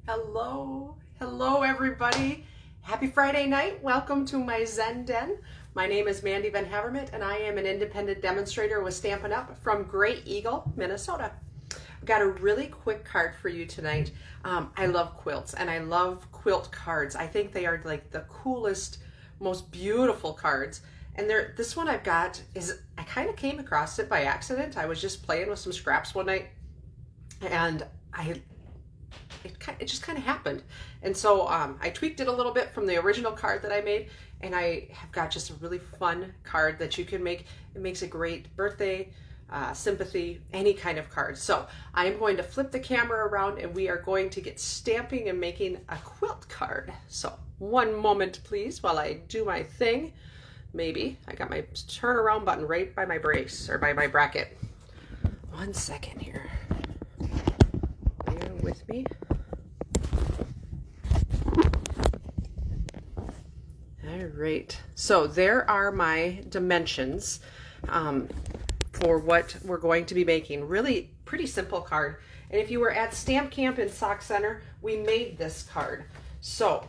Hello everybody. Happy Friday night. Welcome to my Zen Den. My name is Mandy Van Havermit and I am an independent demonstrator with Stampin' Up! From Great Eagle, Minnesota. I've got a really quick card for you tonight. I love quilts and I love quilt cards. I think they are like the coolest, most beautiful cards. And this one I've got is, I kind of came across it by accident. I was just playing with some scraps one night and it just kind of happened. And so I tweaked it a little bit from the original card that I made, and I have got just a really fun card that you can make. It makes a great birthday, sympathy, any kind of card. So I am going to flip the camera around and we are going to get stamping and making a quilt card. So one moment please while I do my thing. Maybe I got my turnaround button right by my brace or by my bracket. 1 second here. Bear with me. All right, so there are my dimensions for what we're going to be making. Really pretty simple card. And if you were at Stamp Camp in Sock Center, we made this card. So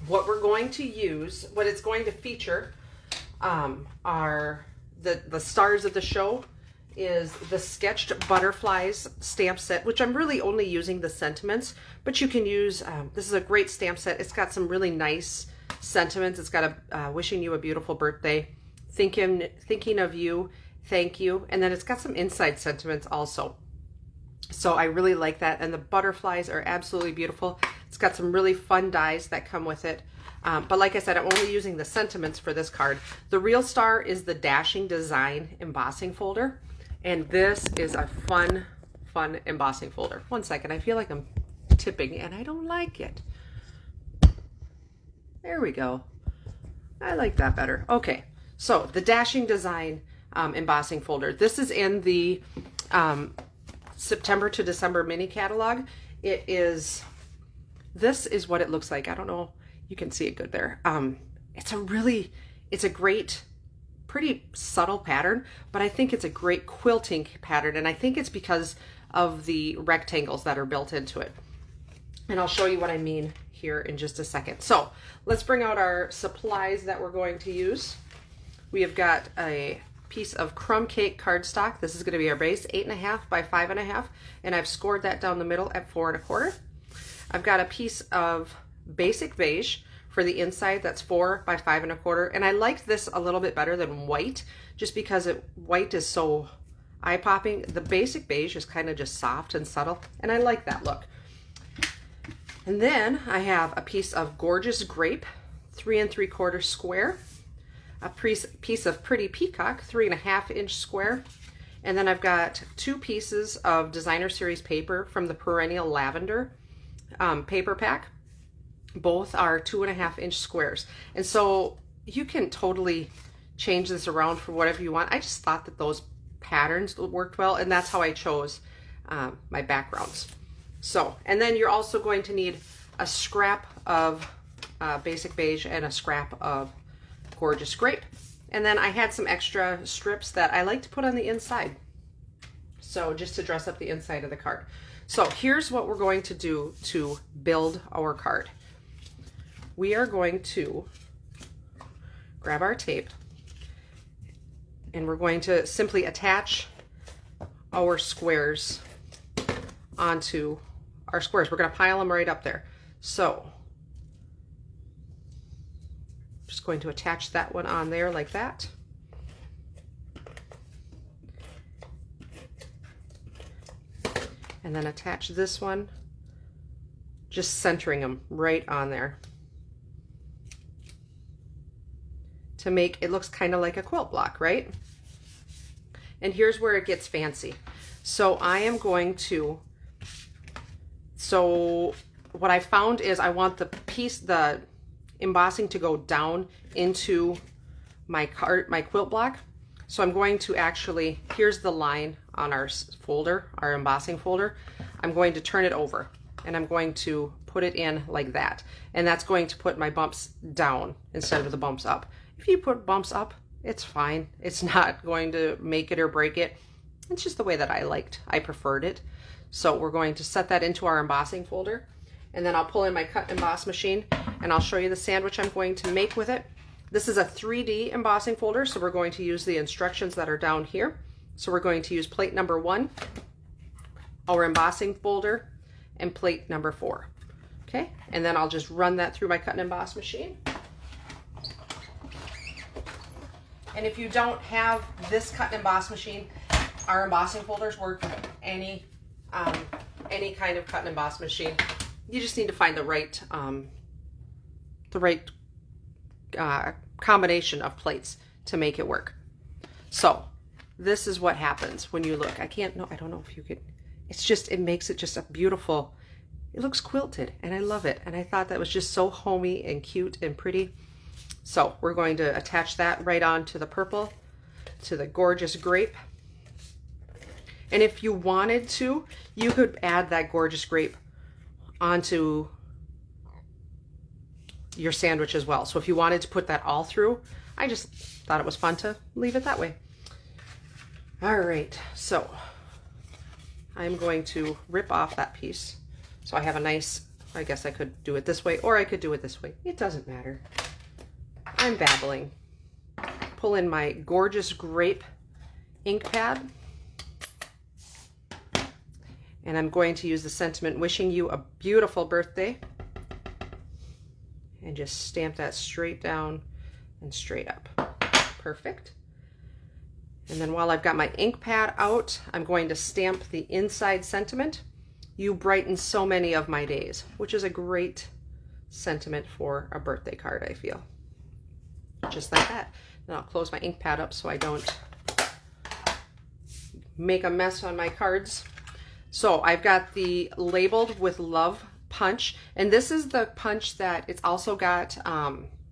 what we're going to use, what it's going to feature are the stars of the show is the Sketched Butterflies stamp set, which I'm really only using the sentiments, but you can use, this is a great stamp set. It's got some really nice sentiments. It's got a wishing you a beautiful birthday, thinking of you, thank you, and then it's got some inside sentiments also. So I really like that, and the butterflies are absolutely beautiful. It's got some really fun dies that come with it. But like I said, I'm only using the sentiments for this card. The real star is the Dashing Design embossing folder. And this is a fun embossing folder. 1 second, I feel like I'm tipping and I don't like it. There we go. I like that better. Okay, so the Dashing Design embossing folder. This is in the September to December mini catalog. This is what it looks like. I don't know, you can see it good there. It's a great, pretty subtle pattern, but I think it's a great quilting pattern, and I think it's because of the rectangles that are built into it. And I'll show you what I mean here in just a second. So let's bring out our supplies that we're going to use. We have got a piece of crumb cake cardstock. This is going to be our base, 8.5 by 5.5, and I've scored that down the middle at 4.25. I've got a piece of basic beige for the inside, that's 4 by 5.25, and I like this a little bit better than white just because white is so eye-popping. The basic beige is kind of just soft and subtle, and I like that look. And then I have a piece of gorgeous grape, 3 3/4 square, a piece of pretty peacock, 3.5 inch square, and then I've got 2 pieces of designer series paper from the Perennial Lavender paper pack. Both are 2.5 inch squares, and so you can totally change this around for whatever you want. I just thought that those patterns worked well, and that's how I chose my backgrounds. So, and then you're also going to need a scrap of basic beige and a scrap of gorgeous grape, and then I had some extra strips that I like to put on the inside, so just to dress up the inside of the card. So here's what we're going to do to build our card. We are going to grab our tape and we're going to simply attach our squares onto our squares. We're going to pile them right up there. So just going to attach that one on there like that. And then attach this one, just centering them right on there to make it looks kind of like a quilt block, right? And here's where it gets fancy. So I am going to, so what I found is I want the embossing to go down into my quilt block. So I'm going to actually, here's the line on our folder, our embossing folder. I'm going to turn it over and I'm going to put it in like that. And that's going to put my bumps down instead of the bumps up. If you put bumps up, it's fine. It's not going to make it or break it. It's just the way that I preferred it. So we're going to set that into our embossing folder. and then I'll pull in my cut and emboss machine and I'll show you the sandwich I'm going to make with it. This is a 3D embossing folder, so we're going to use the instructions that are down here. So we're going to use plate number 1, our embossing folder, and plate number 4. Okay, and then I'll just run that through my cut and emboss machine. And if you don't have this cut and emboss machine, our embossing folders work with any kind of cut and emboss machine. You just need to find the right combination of plates to make it work. So this is what happens when you look. I don't know if you could, it makes it just a beautiful, it looks quilted and I love it. And I thought that was just so homey and cute and pretty. So we're going to attach that right on to the purple, to the gorgeous grape. And if you wanted to, you could add that gorgeous grape onto your sandwich as well. So if you wanted to put that all through, I just thought it was fun to leave it that way. All right, so I'm going to rip off that piece. So I have a nice, I guess I could do it this way or I could do it this way. It doesn't matter. I'm babbling. Pull in my gorgeous grape ink pad. And I'm going to use the sentiment, wishing you a beautiful birthday. And just stamp that straight down and straight up. Perfect. And then while I've got my ink pad out, I'm going to stamp the inside sentiment. You brighten so many of my days, which is a great sentiment for a birthday card, I feel. Just like that. Then I'll close my ink pad up so I don't make a mess on my cards. So I've got the labeled with love punch, and this is the punch that it's also got,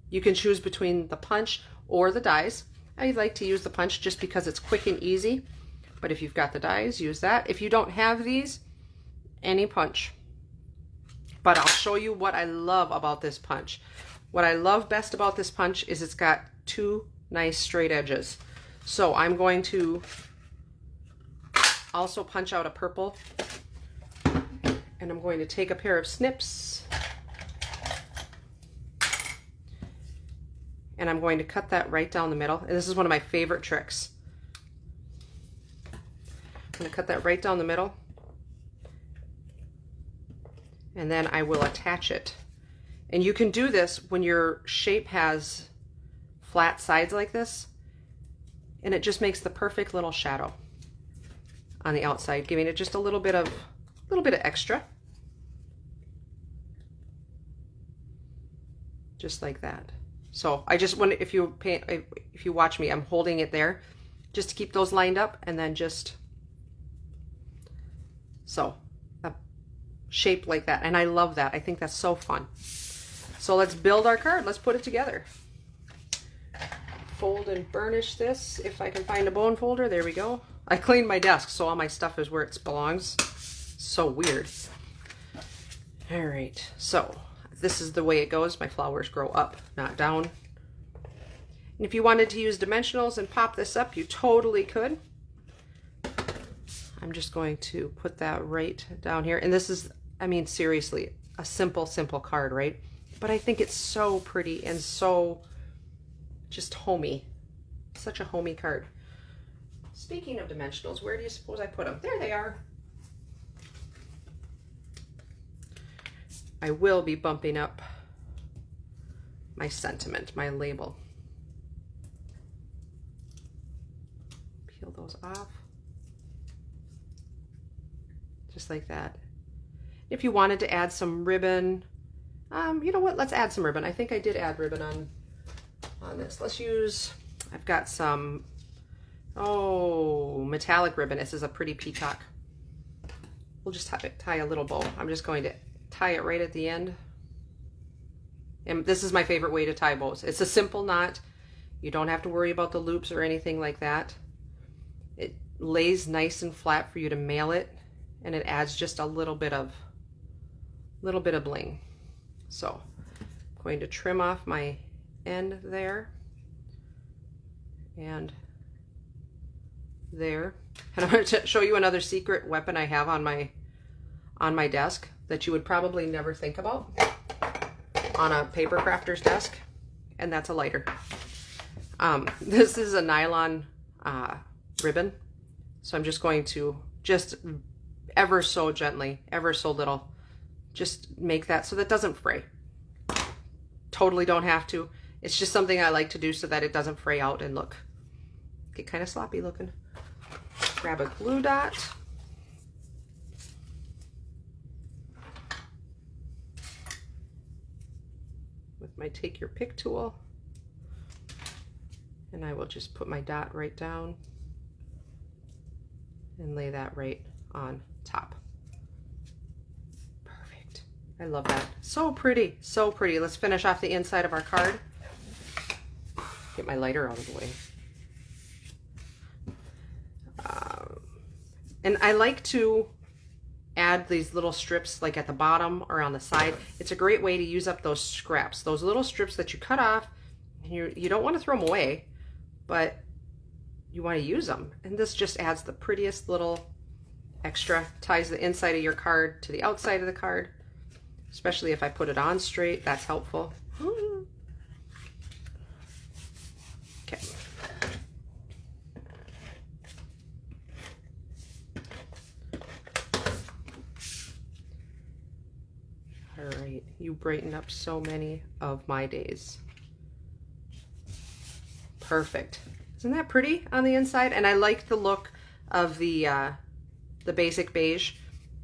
you can choose between the punch or the dies. I like to use the punch just because it's quick and easy, but if you've got the dies, use that. If you don't have these, any punch. But I'll show you what I love about this punch. What I love best about this punch is it's got 2 nice straight edges. So I'm going to also punch out a purple, and I'm going to take a pair of snips and I'm going to cut that right down the middle. And this is one of my favorite tricks. I'm going to cut that right down the middle, and then I will attach it. And you can do this when your shape has flat sides like this, and it just makes the perfect little shadow on the outside, giving it just a little bit of extra. Just like that. So I just want, if you watch me, I'm holding it there just to keep those lined up, and then just so a shape like that. And I love that. I think that's so fun. So let's build our card. Let's put it together. Fold and burnish this if I can find a bone folder. There we go. I cleaned my desk, so all my stuff is where it belongs. So weird. All right, so this is the way it goes. My flowers grow up, not down. And if you wanted to use dimensionals and pop this up, you totally could. I'm just going to put that right down here. And this is, I mean, seriously, a simple card, right? But I think it's so pretty and so just homey. Such a homey card. Speaking of dimensionals, where do you suppose I put them? There they are. I will be bumping up my sentiment, my label. Peel those off. Just like that. If you wanted to add some ribbon, you know what, let's add some ribbon. I think I did add ribbon on this. Let's use, I've got some, metallic ribbon. This is a pretty peacock. We'll just tie a little bow. I'm just going to tie it right at the end. And this is my favorite way to tie bows. It's a simple knot. You don't have to worry about the loops or anything like that. It lays nice and flat for you to mail it, and it adds just a little bit of bling. So I'm going to trim off my end there and there. And I'm going to show you another secret weapon I have on my on my desk that you would probably never think about on a paper crafter's desk, and that's a lighter. This is a nylon ribbon, so I'm just going to ever so gently, ever so little, just make that so that doesn't fray. Totally don't have to. It's just something I like to do so that it doesn't fray out and get kind of sloppy looking. Grab a glue dot. With my take your pick tool. And I will just put my dot right down and lay that right on top. Perfect. I love that. So pretty, so pretty. Let's finish off the inside of our card. Get my lighter out of the way. And I like to add these little strips like at the bottom or on the side. It's a great way to use up those scraps, those little strips that you cut off. And you don't want to throw them away, but you want to use them. And this just adds the prettiest little extra, ties the inside of your card to the outside of the card, especially if I put it on straight. That's helpful. Okay. All right, you brighten up so many of my days. Perfect. Isn't that pretty on the inside? And I like the look of the basic beige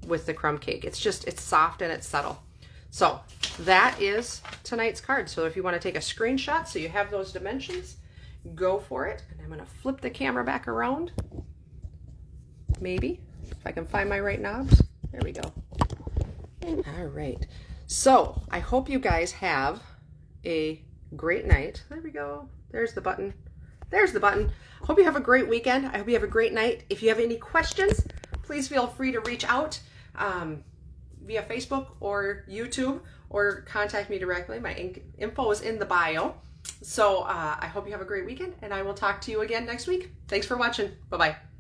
with the crumb cake. It's soft and it's subtle. So that is tonight's card. So if you want to take a screenshot so you have those dimensions, go for it. And I'm going to flip the camera back around. Maybe, if I can find my right knobs. There we go. All right. So I hope you guys have a great night. There we go. There's the button. There's the button. Hope you have a great weekend. I hope you have a great night. If you have any questions, please feel free to reach out via Facebook or YouTube, or contact me directly. My info is in the bio. So I hope you have a great weekend, and I will talk to you again next week. Thanks for watching. Bye-bye.